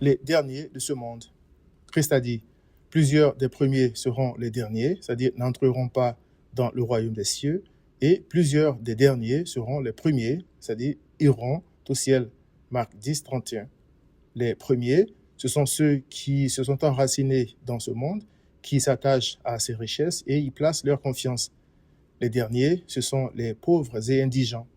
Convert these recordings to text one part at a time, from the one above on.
les derniers de ce monde. Christ a dit, plusieurs des premiers seront les derniers, c'est-à-dire n'entreront pas dans le royaume des cieux, et plusieurs des derniers seront les premiers, c'est-à-dire iront au ciel. Marc 10, 31. Les premiers, ce sont ceux qui se sont enracinés dans ce monde, qui s'attachent à ses richesses et y placent leur confiance. Les derniers, ce sont les pauvres et indigents.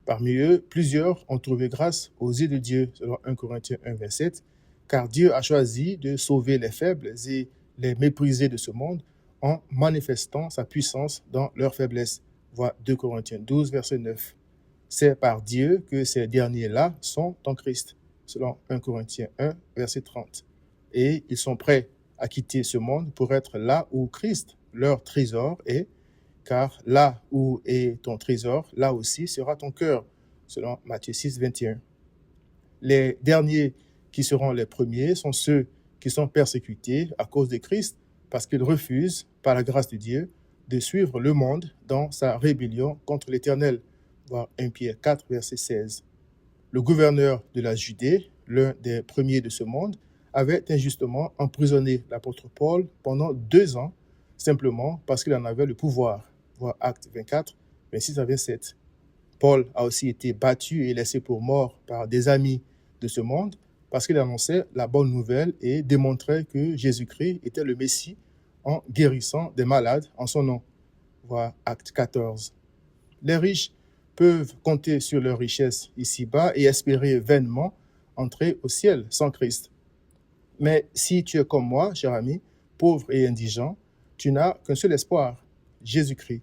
Parmi eux, plusieurs ont trouvé grâce aux yeux de Dieu, selon 1 Corinthiens 1, 27, car Dieu a choisi de sauver les faibles et les méprisés de ce monde en manifestant sa puissance dans leur faiblesse. Vois 2 Corinthiens 12, verset 9. C'est par Dieu que ces derniers-là sont en Christ, selon 1 Corinthiens 1, verset 30. Et ils sont prêts à quitter ce monde pour être là où Christ, leur trésor, est, car là où est ton trésor, là aussi sera ton cœur, selon Matthieu 6, 21. Les derniers qui seront les premiers sont ceux qui sont persécutés à cause de Christ parce qu'ils refusent, par la grâce de Dieu, de suivre le monde dans sa rébellion contre l'Éternel. Voir 1 Pierre 4, verset 16. Le gouverneur de la Judée, l'un des premiers de ce monde, avait injustement emprisonné l'apôtre Paul pendant 2 ans, simplement parce qu'il en avait le pouvoir. Voir Actes 24, 26 à 27. Paul a aussi été battu et laissé pour mort par des amis de ce monde parce qu'il annonçait la bonne nouvelle et démontrait que Jésus-Christ était le Messie en guérissant des malades en son nom. Voir Acte 14. Les riches peuvent compter sur leurs richesses ici-bas et espérer vainement entrer au ciel sans Christ. Mais si tu es comme moi, cher ami, pauvre et indigent, tu n'as qu'un seul espoir, Jésus-Christ.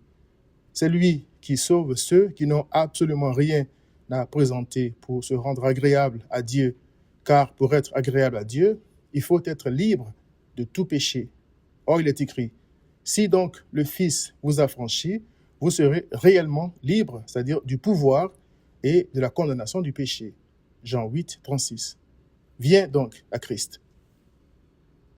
C'est lui qui sauve ceux qui n'ont absolument rien à présenter pour se rendre agréable à Dieu. Car pour être agréable à Dieu, il faut être libre de tout péché. Or, il est écrit, si donc le Fils vous affranchit, vous serez réellement libre, c'est-à-dire du pouvoir et de la condamnation du péché. Jean 8, 36. Viens donc à Christ.